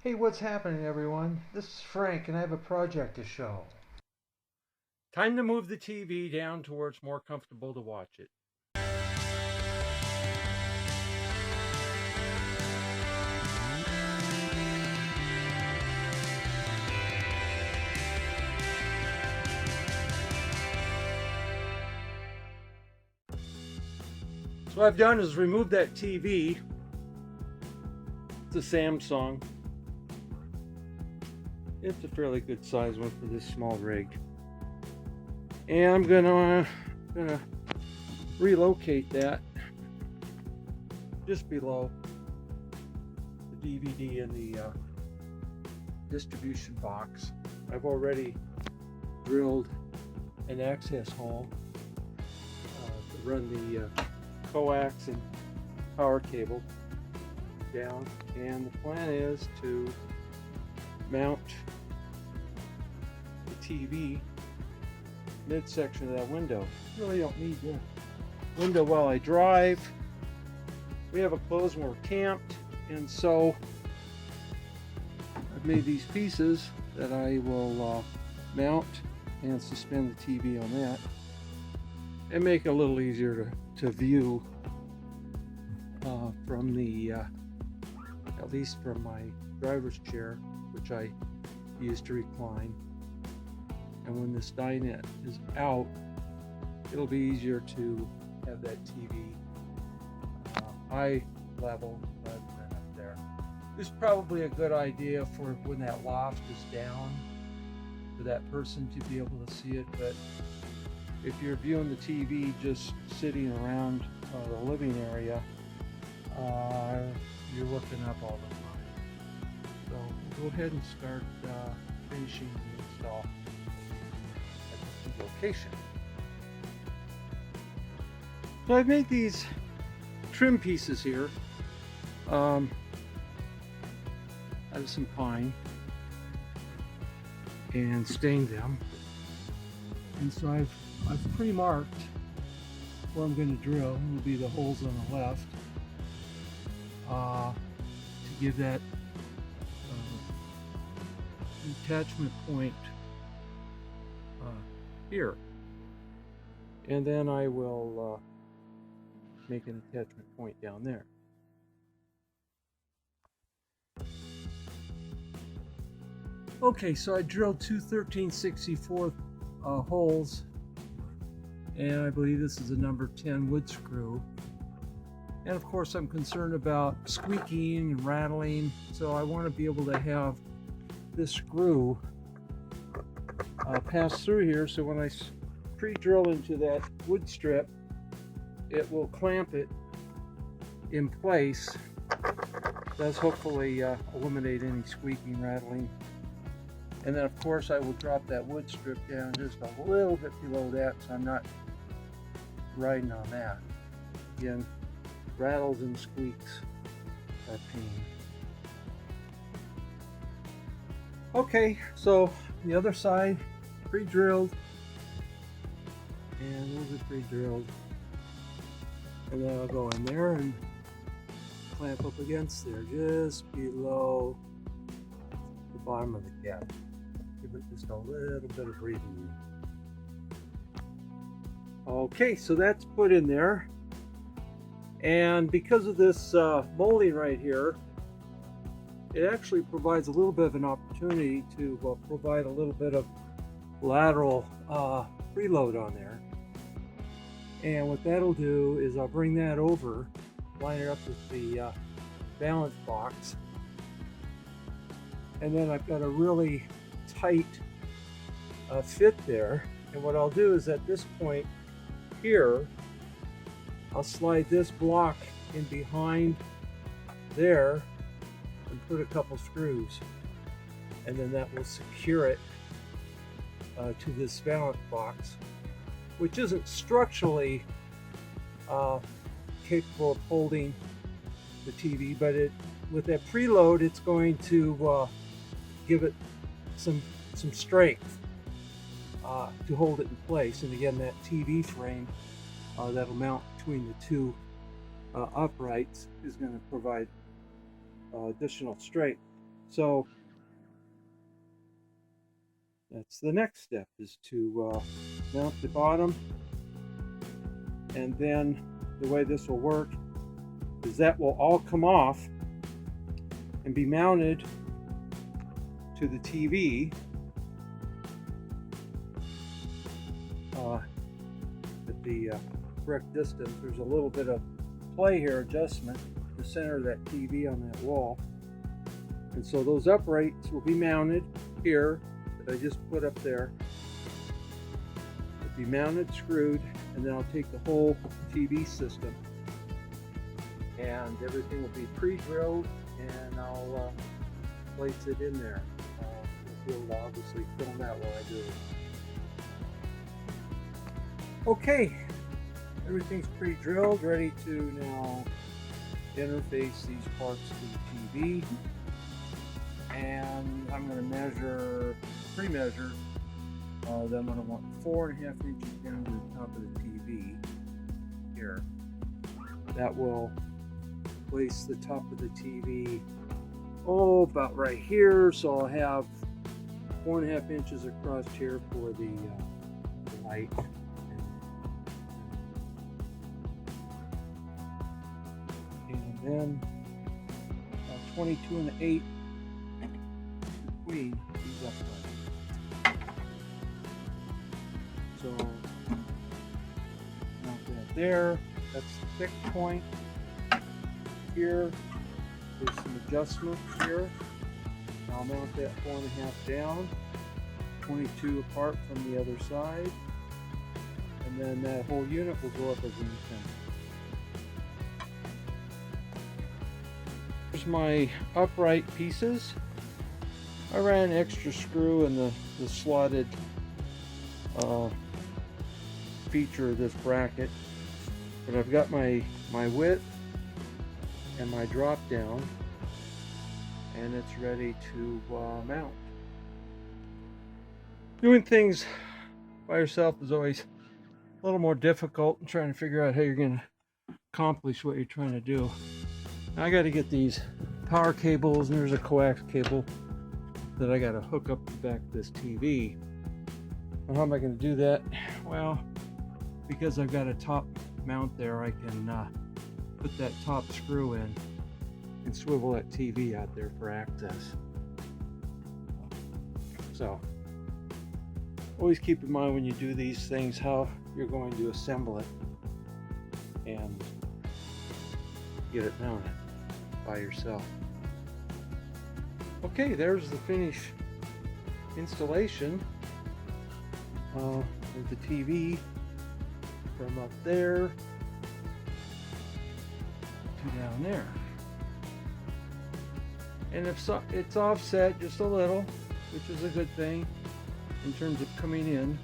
Hey, what's happening, everyone? This is Frank, and I have a project to show. Time to move the TV down to where it's more comfortable to watch it. So what I've done is remove that TV. It's a Samsung. It's a fairly good size one for this small rig. And I'm gonna relocate that just below the DVD and the distribution box. I've already drilled an access hole to run the coax and power cable down, and the plan is to mount the TV midsection of that window. Really don't need the window while I drive. We have a closed when we're camped, and so I've made these pieces that I will mount and suspend the TV on that, and make it a little easier to view from the at least from my driver's chair, which I use to recline. And when this dinette is out, it'll be easier to have that TV eye level rather than up there. This is probably a good idea for when that loft is down, for that person to be able to see it. But if you're viewing the TV just sitting around the living area, you're looking up all the time. So we'll go ahead and start finishing the install at the location. So I've made these trim pieces here out of some pine and stained them. And so I've pre-marked where I'm going to drill. Will be the holes on the left to give that attachment point here, and then I will make an attachment point down there. Okay, so I drilled two 13/64 holes, and I believe this is a number 10 wood screw. And of course I'm concerned about squeaking and rattling, so I want to be able to have this screw pass through here, so when I pre-drill into that wood strip, it will clamp it in place. Thus hopefully eliminate any squeaking, rattling. And then of course I will drop that wood strip down just a little bit below that, so I'm not riding on that. Again, rattles and squeaks are pain. Okay, so the other side pre-drilled, and a little bit pre-drilled, and then I'll go in there and clamp up against there just below the bottom of the cap. Give it just a little bit of breathing room. Okay, so that's put in there. And because of this molding right here, it actually provides a little bit of an opportunity to provide a little bit of lateral preload on there. And what that'll do is I'll bring that over, line it up with the balance box, and then I've got a really tight fit there. And what I'll do is at this point here, I'll slide this block in behind there and put a couple screws, and then that will secure it to this balance box, which isn't structurally capable of holding the TV, but with that preload, it's going to give it some strength to hold it in place. And again, that TV frame that'll mount between the two uprights is going to provide additional strength. So that's the next step, is to mount the bottom. And then the way this will work is that will all come off and be mounted to the TV at the correct distance. There's a little bit of play here, adjustment to center that TV on that wall. And so those uprights will be mounted here that I just put up there. It'll be mounted, screwed, and then I'll take the whole TV system and everything will be pre-drilled, and I'll place it in there. You'll obviously film that while I do it. Okay, everything's pre-drilled, ready to now interface these parts to the TV. And I'm going to pre-measure that I'm going to want 4.5 inches down to the top of the TV here. That will place the top of the TV about right here, so I'll have 4.5 inches across here for the light. And then 22 1/8 between these uprights. So mount that there. That's the thick point. Here, there's some adjustment here. I'll mount that 4.5 down, 22 apart from the other side, and then that whole unit will go up as an antenna. Here's my upright pieces. I ran an extra screw in the slotted feature of this bracket, but I've got my width and my drop down, and it's ready to mount. Doing things by yourself is always a little more difficult, and trying to figure out how you're going to accomplish what you're trying to do. Now I got to get these power cables, and there's a coax cable that I got to hook up the back of this TV. And how am I going to do that? Well, because I've got a top mount there, I can put that top screw in and swivel that TV out there for access. So always keep in mind when you do these things how you're going to assemble it and get it mounted by yourself. Okay, there's the finished installation of the TV from up there to down there. And if so, it's offset just a little, which is a good thing in terms of coming in.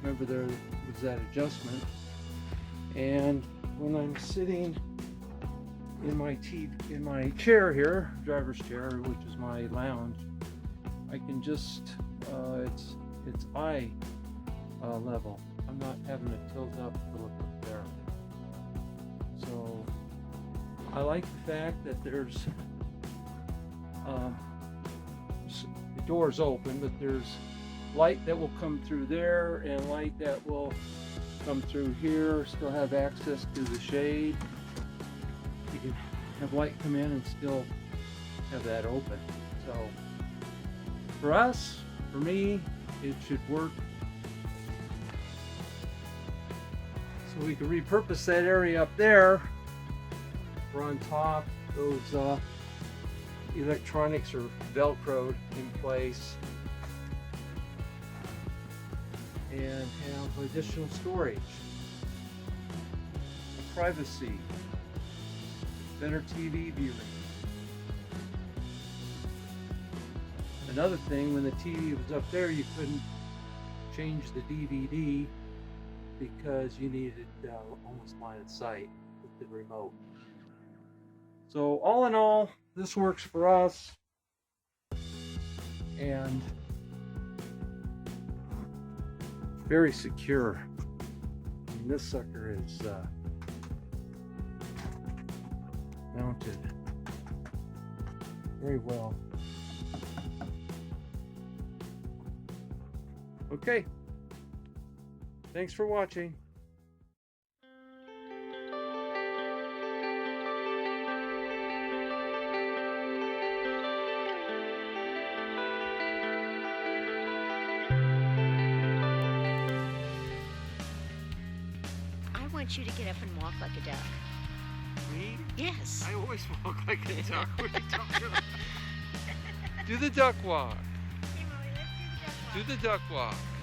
Remember, there was that adjustment. And when I'm sitting in my chair here, driver's chair, which is my lounge, I can just it's eye level. I'm not having to tilt up to look up there. So I like the fact that there's the door's open, but there's light that will come through there and light that will come through here. Still have access to the shade. You can have light come in and still have that open. So for us, for me, it should work. So we can repurpose that area up there. We're on top. Those electronics are velcroed in place, and have additional storage, privacy, better TV viewing. Another thing, when the TV was up there, you couldn't change the DVD because you needed almost line of sight with the remote. So all in all, this works for us, and very secure. I mean, this sucker is mounted very well. Okay. Thanks for watching. I want you to get up and walk like a duck. Me? Yes. I always walk like a duck. What are you talking about? Do the duck walk. Hey, Molly, let's do the duck walk. Do the duck walk.